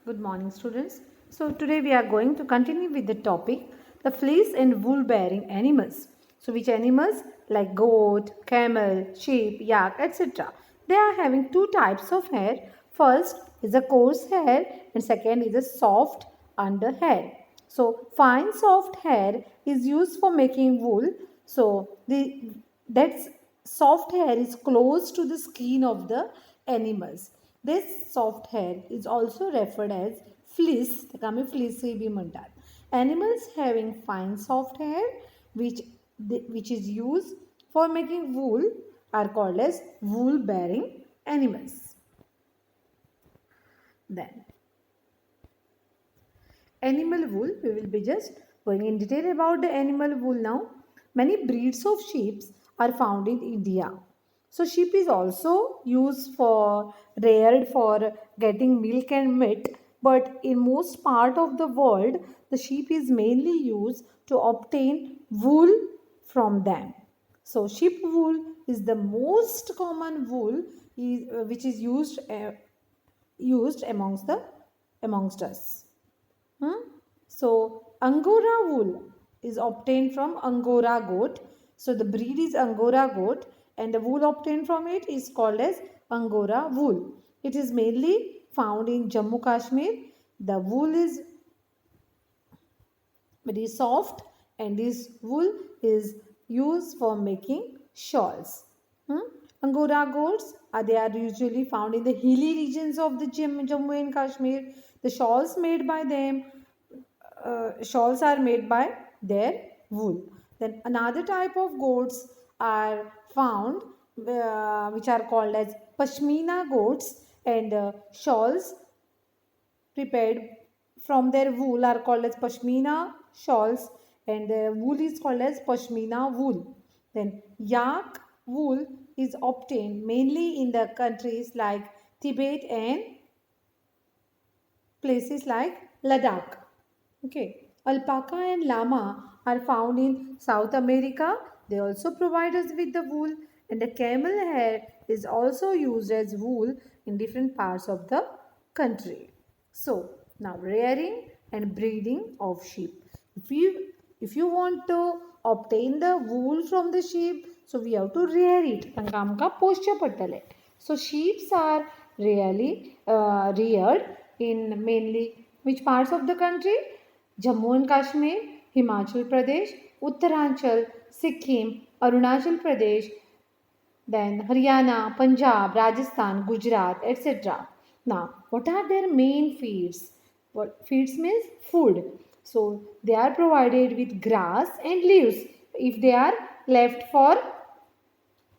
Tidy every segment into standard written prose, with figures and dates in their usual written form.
Good morning, students. So, today we are going to continue with the topic the fleece and wool bearing animals. So, which animals like goat, camel, sheep, yak, etc. They are having two types of hair. First is a coarse hair, and second is a soft under hair. So, fine soft hair is used for making wool. So, that's soft hair is close to the skin of the animals. This soft hair is also referred as fleece. त्याका आम्ही fleece B म्हणतात. Animals having fine soft hair which is used for making wool are called as wool bearing animals. Then animal wool, we will be just going in detail about the animal wool now. Many breeds of sheep are found in India. So sheep is also used for reared for getting milk and meat, but in most part of the world the sheep is mainly used to obtain wool from them. So sheep wool is the most common wool which is used amongst us. So Angora wool is obtained from Angora goat. So the breed is Angora goat and the wool obtained from it is called as Angora wool. It is mainly found in Jammu Kashmir. The wool is very soft and this wool is used for making shawls. Angora goats they are usually found in the hilly regions of the Jammu and Kashmir. The shawls made by them shawls are made by their wool. Then another type of goats are found which are called as Pashmina goats and shawls prepared from their wool are called as Pashmina shawls and the wool is called as Pashmina wool. Then yak wool is obtained mainly in the countries like Tibet and places like Ladakh. Okay, alpaca and llama are found in South America. They also provide us with the wool, and the camel hair is also used as wool in different parts of the country. So, now rearing and breeding of sheep. If you want to obtain the wool from the sheep, so we have to rear it. तांकां आमकां पोसचें पडटलें. So sheep are really reared in mainly which parts of the country? Jammu and Kashmir, Himachal Pradesh, Uttaranchal, Sikkim, Arunachal Pradesh, then Haryana, Punjab, Rajasthan, Gujarat, etc. Now, what are their main feeds? What feeds means food. So, they are provided with grass and leaves. If they are left for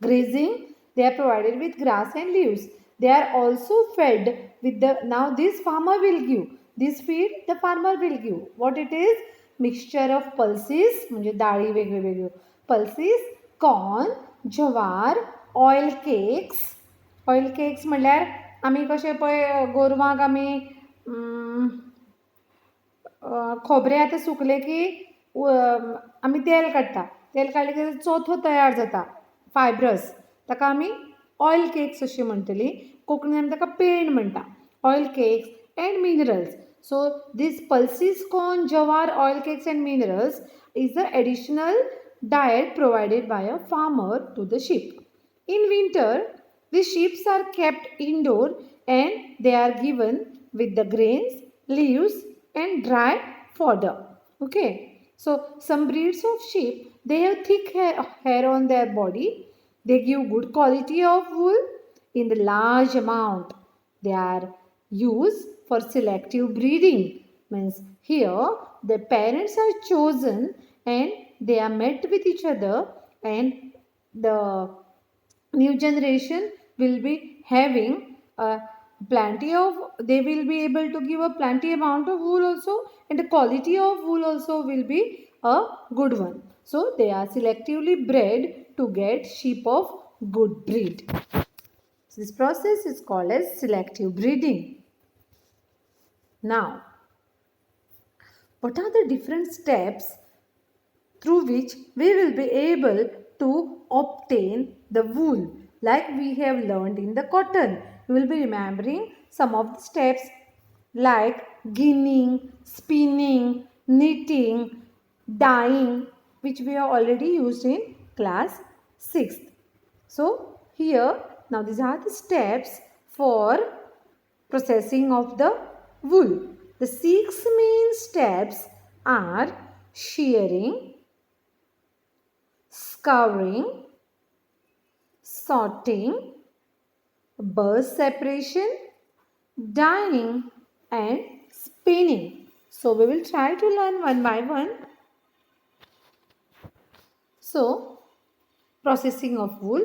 grazing, they are provided with grass and leaves. They are also fed with the, now this farmer will give, this feed the farmer will give. What it is? Mixture of pulses, म्हणजे डाळी वेगवेगळ्यो pulses, corn, ज्वार, oil cakes म्हणल्यार आमी कशे पळय गोरवांक आमी खोबरें आतां सुकलें की आमी तेल काडटा तेल काडलें की चोथो तयार जाता फायब्रस ताका आमी ऑयल केक्स अशी म्हणटली कोंकणीन आमी ताका पेंड म्हणटा oil cakes and minerals so these pulses corn jowar oil cakes and minerals is the additional diet provided by a farmer to the sheep. In winter, the sheep are kept indoor and they are given with the grains, leaves and dry fodder. Okay. So some breeds of sheep, they have thick hair on their body. They give good quality of wool in the large amount. They are used for selective breeding. Means here the parents are chosen and they are met with each other and the new generation will be having plenty of, they will be able to give a plenty amount of wool also and the quality of wool also will be a good one. So they are selectively bred to get sheep of good breed. So this process is called as selective breeding. Now, what are the different steps through which we will be able to obtain the wool like we have learned in the cotton? We will be remembering some of the steps like ginning, spinning, knitting, dyeing, which we have already used in class 6th. So here now these are the steps for processing of the wool. The 6 main steps are shearing, scouring, sorting, burst separation, dyeing and spinning. So we will try to learn one by one. So processing of wool.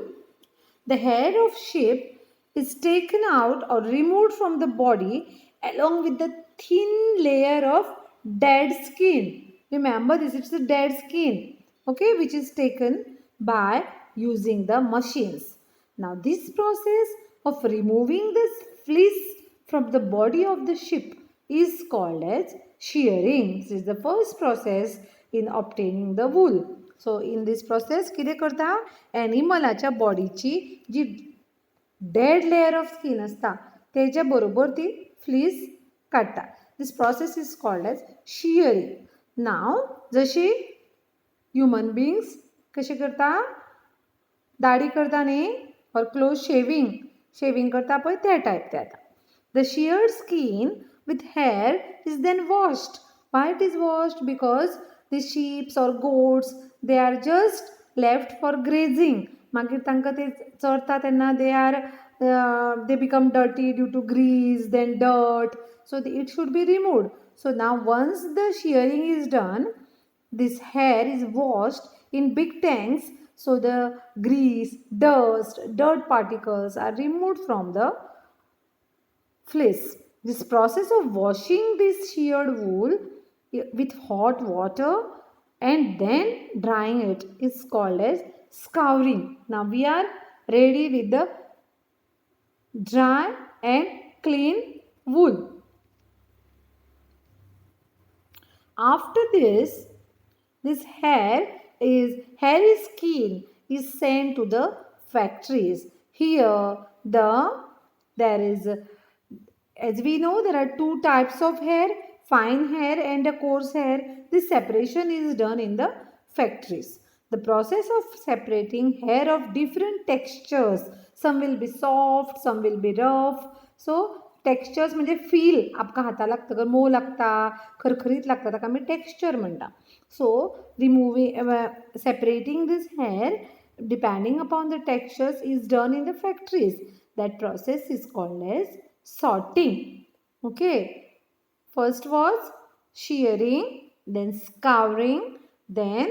The hair of sheep is taken out or removed from the body along with the thin layer of dead skin. Remember, this is the dead skin, okay, which is taken by using the machines. Now, this process of removing the fleece from the body of the sheep is called as shearing. This is the first process in obtaining the wool. So in this process कितें करता एनिमलाच्या बॉडीची जी dead layer of skin असता तेच्या बरोबर ती fleece काडटा. This process is called as shearing. नाव जशी ह्युमन बिंग्स कशें करता दाढी करता न्ही और क्लोज शेविंग करता पळय त्या टायप ते आतां. The sheared skin with hair is then washed. Why it is washed? Because the sheep or goats, they are just left for grazing. मागीर तांकां ते चरता तेन्ना they become dirty due to grease, then dirt. So it should be removed. So now once the shearing is done, this hair is washed in big tanks. So the grease, dust, dirt particles are removed from the fleece. This process of washing this sheared wool with hot water and then drying it is called as scouring. Now we are ready with the dry and clean wool. After this hairy skin is sent to the factories. Here there is, as we know, there are two types of hair, fine hair and a coarse hair. This separation is done in the factories. The process of separating hair of different textures, some will be soft, some will be rough. So textures म्हणजे feel आमकां हाता लागतकर mauve लागता खरखरीत लागता ताका आमी texture म्हणटा. So removing separating these hair depending upon the textures is done in the factories. That process is called as sorting. Okay, first was shearing, then scouring, then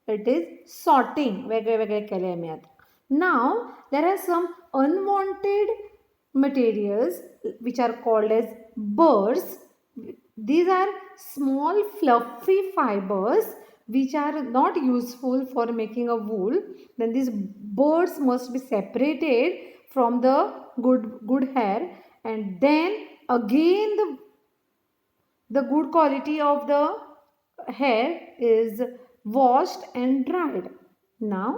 it is sorting. वेगळे वेगळे केले आमी आतां. Now there are some unwanted materials which are called as burrs. These are small fluffy fibers which are not useful for making a wool. Then these burrs must be separated from the good hair, and then again the good quality of the hair is washed and dried. Now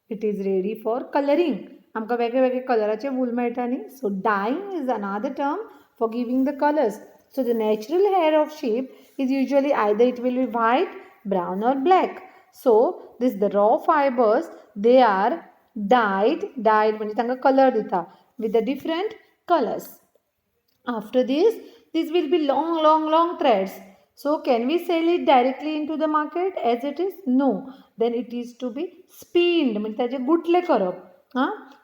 it is ready for coloring. आमकां वेगळे वेगळे कलराचे wool मेळटा न्ही. So dyeing is another term for giving the colours. So the natural hair of sheep is usually either it will be white, brown or black. So this the raw fibres they are dyed म्हणजे तांकां colour दिता with the different colours. After this will be long threads. So can we sell it directly into the market as it is? No. Then it is to be spinned म्हणजे ताजे गुठले करप.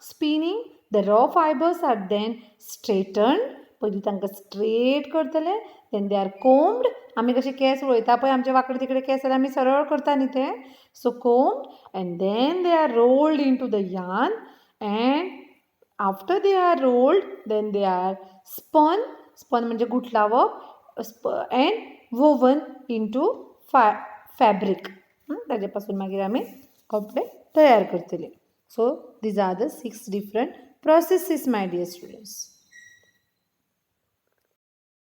Spinning, the raw fibers are then straightened. पयलीं तांकां straight करतले. Then they are combed. आमी कशे case वळयता पळय आमचे वांकडे तिकडे केस जाल्यार आमी सरळ करता न्ही ते. So combed and then they are rolled into the yarn, and after they are rolled then they are spun म्हणजे गुठलावप and woven into fabric. ताजे पासून मागीर आमी कपडे तयार करतले. So these are the 6 different processes, my dear students.